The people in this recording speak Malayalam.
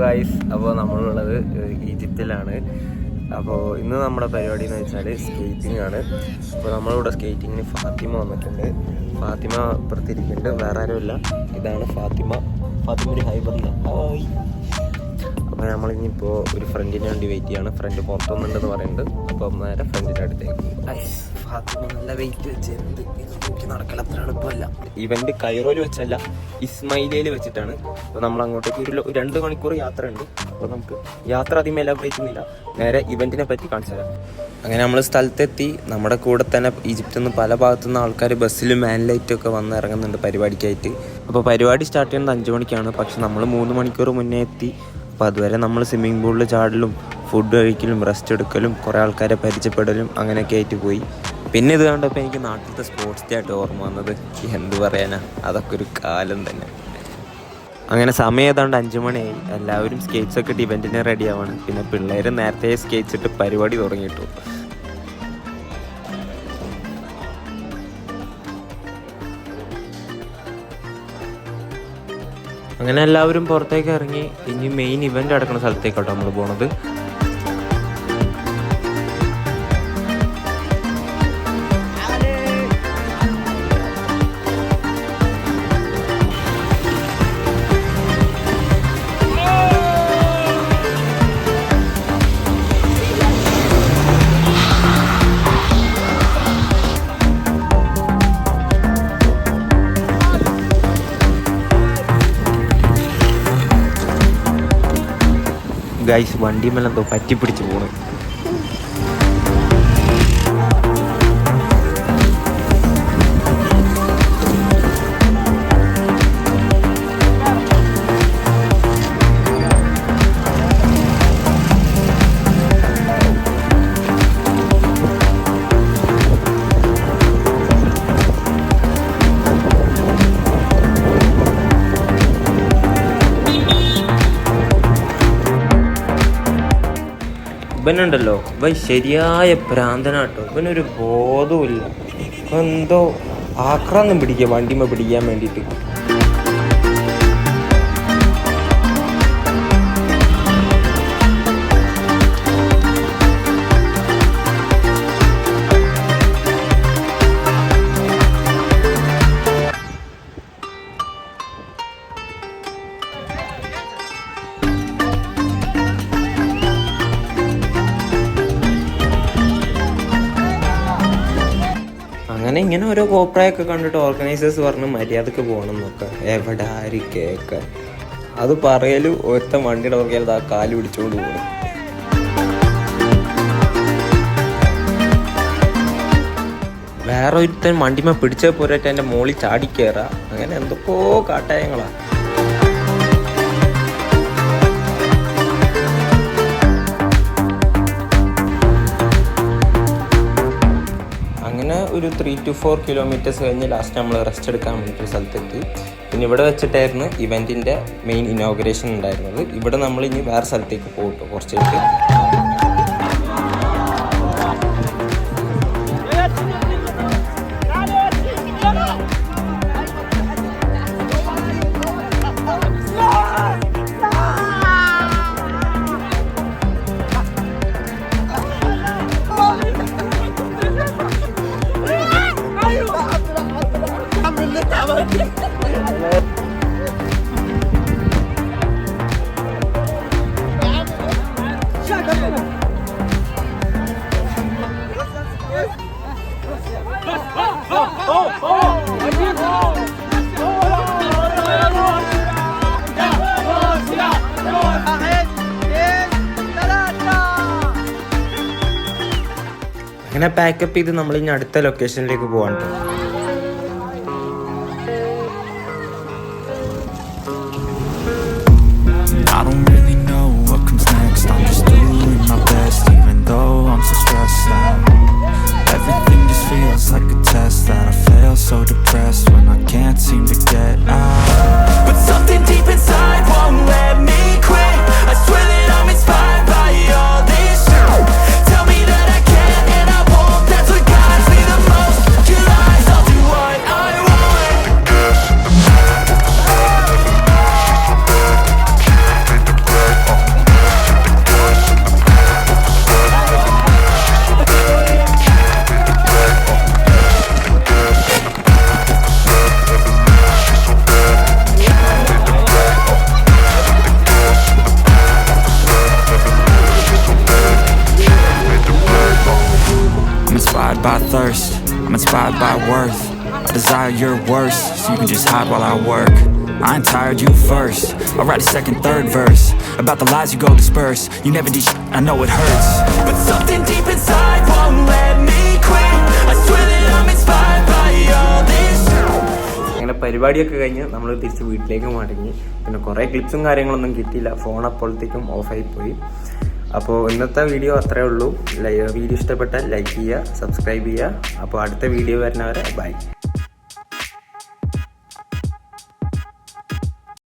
ഗൈസ്, അപ്പോൾ നമ്മളുള്ളത് ഈജിപ്തിലാണ്. അപ്പോൾ ഇന്ന് നമ്മുടെ പരിപാടി എന്ന് വെച്ചാൽ സ്കേറ്റിംഗ് ആണ്. അപ്പോൾ നമ്മളിവിടെ സ്കേറ്റിങ്ങിന് ഫാത്തിമ വന്നിട്ടുണ്ട്. ഫാത്തിമ ഇപ്പുറത്തിരിക്കുന്നുണ്ട്, വേറെ ആരുമില്ല. ഇതാണ് ഫാത്തിമ. ഒരു ഹൈ പറഞ്ഞ ഹായ്. അപ്പോൾ നമ്മളിനിപ്പോൾ ഒരു ഫ്രണ്ടിന് വേണ്ടി വെയിറ്റ് ചെയ്യാണ്. ഫ്രണ്ട് പുറത്തൊന്നുണ്ടെന്ന് പറയുന്നുണ്ട്. അപ്പോൾ നേരെ ഫ്രണ്ടിൻ്റെ അടുത്തേക്ക്. ഫാത്തിമ നല്ല വെയിറ്റ് വെച്ച് നടക്കൽ അത്ര എളുപ്പമല്ല. ഇവന്റ് കൈറോയിൽ വെച്ചല്ല, ഇസ്മയിലയിൽ വെച്ചിട്ടാണ്. അപ്പോൾ നമ്മൾ അങ്ങോട്ടേക്ക് ഒരു 2 മണിക്കൂർ യാത്ര ഉണ്ട്. അപ്പോൾ നമുക്ക് യാത്ര അധികം എലാബറേറ്റ് ചെയ്യുന്നില്ല, നേരെ ഇവന്റിനെ പറ്റി കാണിച്ചു തരാം. അങ്ങനെ നമ്മൾ സ്ഥലത്തെത്തി. നമ്മുടെ കൂടെ തന്നെ ഈജിപ്തിൽ നിന്ന് പല ഭാഗത്തുനിന്ന് ആൾക്കാർ ബസ്സിലും മാൻലൈറ്റൊക്കെ വന്ന് ഇറങ്ങുന്നുണ്ട് പരിപാടിക്കായിട്ട്. അപ്പോൾ പരിപാടി സ്റ്റാർട്ട് ചെയ്യുന്നത് 5 മണിക്കാണ്. പക്ഷെ നമ്മൾ 3 മണിക്കൂർ മുന്നേ എത്തി. അപ്പോൾ അതുവരെ നമ്മൾ സ്വിമ്മിംഗ് പൂളിൽ ചാടലും ഫുഡ് കഴിക്കലും റെസ്റ്റ് എടുക്കലും കുറേ ആൾക്കാരെ പരിചയപ്പെടലും അങ്ങനെയൊക്കെ ആയിട്ട് പോയി. പിന്നെ ഇത് കണ്ടപ്പോൾ എനിക്ക് നാട്ടിലത്തെ സ്പോർട്സ് ഡേ ആയിട്ട് ഓർമ്മ വന്നത്. എന്ത് പറയാനാ, അതൊക്കെ ഒരു കാലം തന്നെ. അങ്ങനെ സമയം ഏതാണ്ട് 5 മണിയായി. എല്ലാവരും സ്കേറ്റ്സ് ഒക്കെ ഇട്ട് ഇവൻറ്റിന് റെഡി ആവാണ്. പിന്നെ പിള്ളേർ നേരത്തെ സ്കേറ്റ്സ് ഇട്ട് പരിപാടി തുടങ്ങിയിട്ടു. അങ്ങനെ എല്ലാവരും പുറത്തേക്ക് ഇറങ്ങി. ഇനി മെയിൻ ഇവന്റ് നടക്കുന്ന സ്ഥലത്തേക്കാട്ടോ നമ്മൾ പോണത്. ഗൈസ്, വണ്ടിമേലെന്തോ പറ്റിപ്പിടിച്ച് പോണ്. ഇവനുണ്ടല്ലോ, ഇവൻ ശരിയായ ഭ്രാന്തനാട്ടോ. ഇവനൊരു ബോധവുമില്ല. എന്തോ ആക്രാന്തം പിടിക്കുക വണ്ടിമ പിടിക്കാൻ വേണ്ടിയിട്ട്. അങ്ങനെ ഇങ്ങനെ ഓരോ കോപ്രായൊക്കെ കണ്ടിട്ട് ഓർഗനൈസേഴ്സ് പറഞ്ഞ് മര്യാദക്ക് പോകണം എന്നൊക്കെ. എവിടെ ആര് കേൾക്കാൻ. അത് പറയലും ഒരുത്തൻ വണ്ടിയുടെ പുറകെ ആ കാല് പിടിച്ചുകൊണ്ട് പോകണം. വേറെ ഒരുത്തൻ വണ്ടിമ പിടിച്ച പോരായിട്ട് എൻ്റെ മോളിൽ ചാടിക്കയറാ. അങ്ങനെ എന്തൊക്കെയോ കാട്ടായങ്ങളാ. അങ്ങനെ ഒരു 3 to 4 കിലോമീറ്റേഴ്സ് കഴിഞ്ഞ് ലാസ്റ്റ് നമ്മൾ റെസ്റ്റ് എടുക്കാൻ വേണ്ടിയിട്ട് സ്ഥലത്തെത്തി. പിന്നെ ഇവിടെ വെച്ചിട്ടായിരുന്നു ഇവൻറ്റിൻ്റെ മെയിൻ ഇനോഗ്രേഷൻ ഉണ്ടായിരുന്നത്. ഇവിടെ നമ്മൾ ഇനി വേറെ സ്ഥലത്തേക്ക് പോയിട്ടു കുറച്ചേക്ക്. അങ്ങനെ പാക്കപ്പ് ചെയ്ത് നമ്മൾ ഇനി അടുത്ത ലൊക്കേഷനിലേക്ക് പോകാൻ. So depressed when I can't seem to get out. But something deep inside won't let me quit. I swear that I'm inspired by all this shit. Tell me that I can't and I won't. That's what guides me the most. Your lies all justified by worth. I desire your worst, so you can just hide while I work. I ain't tired, you first. I'll write a second, third verse about the lies you go disperse. You never did shit, I know it hurts, but something deep inside won't let me quit. I swear that I'm inspired by all this. അങ്ങനെ പരിപാടിയൊക്കെ കഴിഞ്ഞ് നമ്മൾ തിരിച്ച് വീട്ടിലേക്ക് മടങ്ങി. പിന്നെ കുറേ ക്ലിപ്സും കാര്യങ്ങളൊന്നും കിട്ടിയില്ല, ഫോൺ അപ്പോഴത്തേക്കും ഓഫായി പോയി. അപ്പോൾ ഇന്നത്തെ വീഡിയോ അത്രയേ ഉള്ളൂ. വീഡിയോ ഇഷ്ടപ്പെട്ടാൽ ലൈക്ക് ചെയ്യുക, സബ്സ്ക്രൈബ് ചെയ്യുക. അപ്പോൾ അടുത്ത വീഡിയോ വരുന്നവരെ ബൈ.